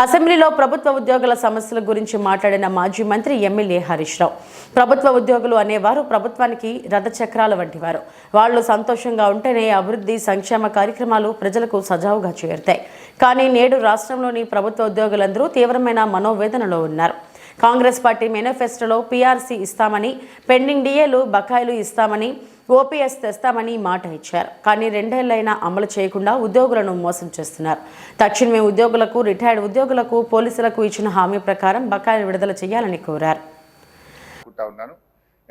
అసెంబ్లీలో ప్రభుత్వ ఉద్యోగుల సమస్యల గురించి మాట్లాడిన మాజీ మంత్రి ఎమ్మెల్యే హరీష్ రావు ప్రభుత్వ ఉద్యోగులు అనేవారు ప్రభుత్వానికి రథచక్రాల వంటివారు. వాళ్ళు సంతోషంగా ఉంటేనే అభివృద్ధి సంక్షేమ కార్యక్రమాలు ప్రజలకు సజావుగా చేరుతాయి. కానీ నేడు రాష్ట్రంలోని ప్రభుత్వ ఉద్యోగులందరూ తీవ్రమైన మనోవేదనలో ఉన్నారు. కాంగ్రెస్ పార్టీ మేనిఫెస్టోలో పీఆర్సీ ఇస్తామని, పెండింగ్ డిఏలు బకాయిలు ఇస్తామని, ఓపీఎస్ తెస్తామని మాట ఇచ్చారు. కానీ 2 ఏళ్లైనా అమలు చేయకుండా ఉద్యోగులను మోసం చేస్తున్నారు. తక్షణమే ఉద్యోగులకు, రిటైర్డ్ ఉద్యోగులకు, పోలీసులకు ఇచ్చిన హామీ ప్రకారం బకాయిలు విడుదల చేయాలని కోరారు.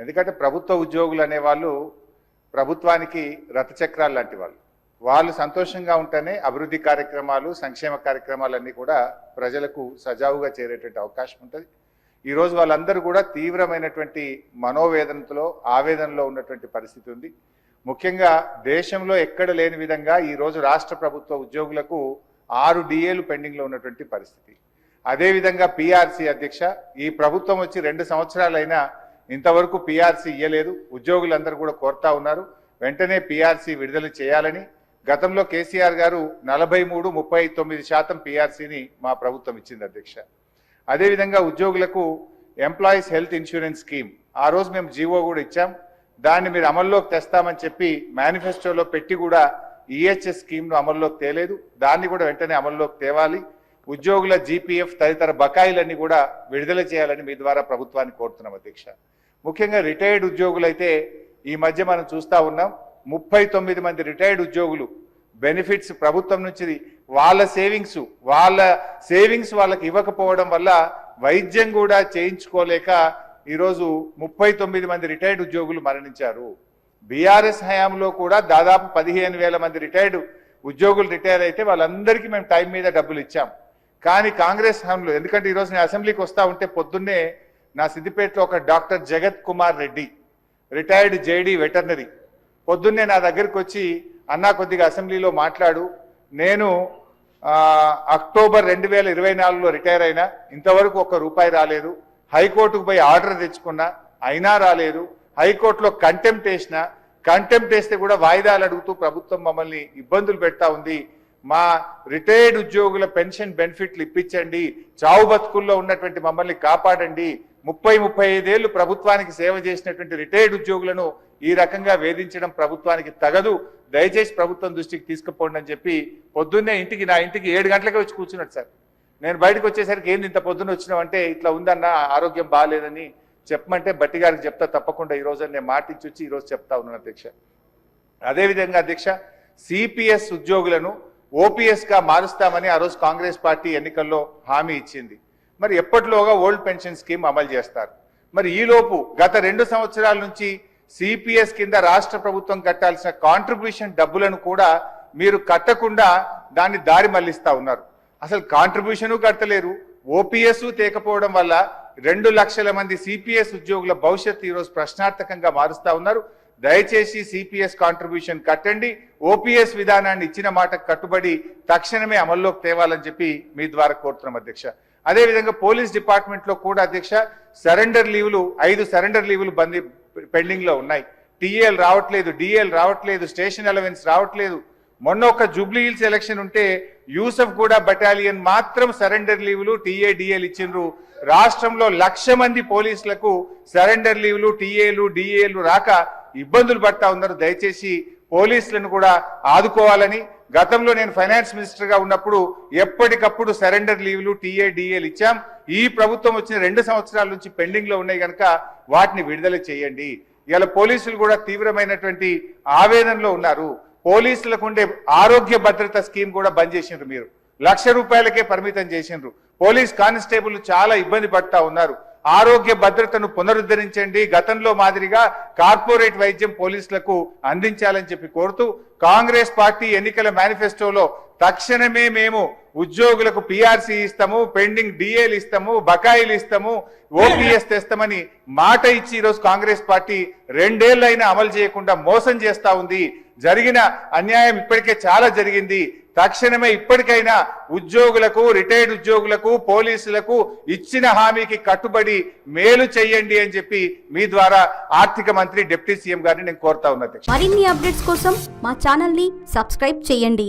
ఎందుకంటే ప్రభుత్వ ఉద్యోగులు అనేవాళ్ళు ప్రభుత్వానికి రథచక్రాలు లాంటి వాళ్ళు సంతోషంగా ఉంటేనే అభివృద్ధి కార్యక్రమాలు, సంక్షేమ కార్యక్రమాలన్నీ కూడా ప్రజలకు సజావుగా చేరేటువంటి అవకాశం ఉంటుంది. ఈరోజు వాళ్ళందరూ కూడా తీవ్రమైనటువంటి మనోవేదనతో, ఆవేదనలో ఉన్నటువంటి పరిస్థితి ఉంది. ముఖ్యంగా దేశంలో ఎక్కడ లేని విధంగా ఈరోజు రాష్ట్ర ప్రభుత్వ ఉద్యోగులకు 6 డిఏలు పెండింగ్లో ఉన్నటువంటి పరిస్థితి. అదేవిధంగా పీఆర్సీ అధ్యక్ష, ఈ ప్రభుత్వం వచ్చి 2 సంవత్సరాలైనా ఇంతవరకు పీఆర్సీ ఇయ్యలేదు. ఉద్యోగులందరూ కూడా కోరుతా ఉన్నారు వెంటనే పీఆర్సీ విడుదల చేయాలని. గతంలో కేసీఆర్ గారు 43-39% పీఆర్సీని మా ప్రభుత్వం ఇచ్చింది అధ్యక్ష. అదేవిధంగా ఉద్యోగులకు ఎంప్లాయీస్ హెల్త్ ఇన్సూరెన్స్ స్కీమ్ ఆ రోజు మేము జీవో కూడా ఇచ్చాం. దాన్ని మీరు అమల్లోకి తెస్తామని చెప్పి మేనిఫెస్టోలో పెట్టి కూడా ఈహెచ్ఎస్ స్కీమ్ను అమల్లోకి తేలేదు. దాన్ని కూడా వెంటనే అమల్లోకి తేవాలి. ఉద్యోగుల జీపీఎఫ్ తదితర బకాయిలన్నీ కూడా విడుదల చేయాలని మీ ద్వారా ప్రభుత్వాన్ని కోరుతున్నాం అధ్యక్ష. ముఖ్యంగా రిటైర్డ్ ఉద్యోగులైతే ఈ మధ్య మనం చూస్తూ ఉన్నాం, 39 మంది రిటైర్డ్ ఉద్యోగులు బెనిఫిట్స్ ప్రభుత్వం నుంచి వాళ్ళ సేవింగ్స్ వాళ్ళకి ఇవ్వకపోవడం వల్ల వైద్యం కూడా చేయించుకోలేక ఈరోజు 39 మంది రిటైర్డ్ ఉద్యోగులు మరణించారు. బీఆర్ఎస్ హయాంలో కూడా దాదాపు 15,000 మంది రిటైర్డ్ ఉద్యోగులు రిటైర్ అయితే వాళ్ళందరికీ మేము టైం మీద డబ్బులు ఇచ్చాం. కానీ కాంగ్రెస్ హయాంలో, ఎందుకంటే ఈరోజు నేను అసెంబ్లీకి వస్తూ ఉంటే పొద్దున్నే నా సిద్దిపేటలో ఒక డాక్టర్ జగత్ Kumar Reddy, retired JD veterinary, పొద్దున్నే నా దగ్గరికి వచ్చి అన్నా కొద్దిగా అసెంబ్లీలో మాట్లాడు, నేను అక్టోబర్ 2024లో రిటైర్ అయినా, ఇంతవరకు ₹1 రాలేదు. హైకోర్టుకు పోయి ఆర్డర్ తెచ్చుకున్నా అయినా రాలేదు. హైకోర్టులో కంటెంప్ట్ వేస్తే కూడా వాయిదాలు అడుగుతూ ప్రభుత్వం మమ్మల్ని ఇబ్బందులు పెడతా ఉంది. మా రిటైర్డ్ ఉద్యోగుల పెన్షన్ బెనిఫిట్లు ఇప్పించండి, చావు బతుకుల్లో ఉన్నటువంటి మమ్మల్ని కాపాడండి. 30-35 ఏళ్ళు ప్రభుత్వానికి సేవ చేసినటువంటి రిటైర్డ్ ఉద్యోగులను ఈ రకంగా వేధించడం ప్రభుత్వానికి తగదు. దయచేసి ప్రభుత్వం దృష్టికి తీసుకుపోండి అని చెప్పి పొద్దున్నే నా ఇంటికి 7 గంటలకే వచ్చి కూర్చున్నాడు సార్. నేను బయటకు వచ్చేసరికి ఏంది ఇంత పొద్దున్న వచ్చినావంటే, ఇట్లా ఉందన్న ఆరోగ్యం బాగాలేదని చెప్పమంటే బట్టి గారికి చెప్తా తప్పకుండా ఈ రోజు నేను మాట ఇచ్చి వచ్చి ఈరోజు చెప్తా ఉన్నాను అధ్యక్ష. అదేవిధంగా అధ్యక్ష, సిపిఎస్ ఉద్యోగులను ఓపీఎస్గా మారుస్తామని ఆ రోజు కాంగ్రెస్ పార్టీ ఎన్నికల్లో హామీ ఇచ్చింది. మరి ఎప్పటిలోగా ఓల్డ్ పెన్షన్ స్కీమ్ అమలు చేస్తారు? మరి ఈలోపు గత 2 సంవత్సరాల నుంచి సిపిఎస్ కింద రాష్ట్ర ప్రభుత్వం కట్టాల్సిన కాంట్రిబ్యూషన్ డబ్బులను కూడా మీరు కట్టకుండా దాన్ని దారి మళ్లిస్తా ఉన్నారు. అసలు కాంట్రిబ్యూషన్ కట్టలేరు, ఓపీఎస్ తేకపోవడం వల్ల 2 లక్షల మంది సిపిఎస్ ఉద్యోగుల భవిష్యత్తు ఈరోజు ప్రశ్నార్థకంగా మారుస్తా ఉన్నారు. దయచేసి సిపిఎస్ కాంట్రిబ్యూషన్ కట్టండి, ఓపీఎస్ విధానాన్ని ఇచ్చిన మాటకు కట్టుబడి తక్షణమే అమల్లోకి తేవాలని చెప్పి మీ ద్వారా కోరుతున్నాం అధ్యక్ష. అదేవిధంగా పోలీస్ డిపార్ట్మెంట్లో కూడా అధ్యక్ష, సరెండర్ లీవులు 5 సరెండర్ లీవులు పెండింగ్ లో ఉన్నాయి. టీఏలు రావట్లేదు, డిఏలు రావట్లేదు, స్టేషన్ అలవెన్స్ రావట్లేదు. మొన్న ఒక జూబ్లీ హిల్స్ ఎలక్షన్ ఉంటే యూసఫ్ కూడా బటాలియన్ మాత్రం సరెండర్ లీవులు, టీఏ, డిఏలు ఇచ్చిండ్రు. రాష్ట్రంలో 1,00,000 మంది పోలీసులకు సరెండర్ లీవులు, టీఏలు, డిఏలు రాక ఇబ్బందులు పడతా ఉన్నారు. దయచేసి పోలీసులను కూడా ఆదుకోవాలని, గతంలో నేను ఫైనాన్స్ మినిస్టర్ గా ఉన్నప్పుడు ఎప్పటికప్పుడు సరెండర్ లీవ్లు, టీఏ, డిఏలు ఇచ్చాం. ఈ ప్రభుత్వం వచ్చిన 2 సంవత్సరాల నుంచి పెండింగ్ లో ఉన్నాయి కనుక వాటిని విడుదల చేయండి. ఇలా పోలీసులు కూడా తీవ్రమైనటువంటి ఆవేదనలో ఉన్నారు. పోలీసులకు ఉండే ఆరోగ్య భద్రత స్కీమ్ కూడా బంద్ చేసిండ్రు. మీరు ₹1,00,000కే పరిమితం చేసిండ్రు. పోలీస్ కానిస్టేబుల్ చాలా ఇబ్బంది పడతా ఉన్నారు. ఆరోగ్య భద్రతను పునరుద్ధరించండి, గతంలో మాదిరిగా కార్పొరేట్ వైద్యం పోలీసులకు అందించాలని చెప్పి కోరుతూ కాంగ్రెస్ పార్టీ ఎన్నికల మేనిఫెస్టోలో తక్షణమే మేము ఉద్యోగులకు పీఆర్సీ ఇస్తాము, పెండింగ్ డిఏలు ఇస్తాము, బకాయిలు ఇస్తాము, ఓపీఎస్ తెస్తామని మాట ఇచ్చి ఈరోజు కాంగ్రెస్ పార్టీ 2 ఏళ్లైనా అమలు చేయకుండా మోసం చేస్తా ఉంది. జరిగిన అన్యాయం ఇప్పటికే చాలా జరిగింది. తక్షణమే ఇప్పటికైనా ఉద్యోగులకు, రిటైర్డ్ ఉద్యోగులకు, పోలీసులకు ఇచ్చిన హామీకి కట్టుబడి మేలు చేయండి అని చెప్పి మీ ద్వారా ఆర్థిక మంత్రి డిప్యూటీ సీఎం గారిని నేను కోరుతా ఉన్నా. మరిన్ని అప్డేట్స్ కోసం మా ఛానల్ ని సబ్స్క్రైబ్ చేయండి.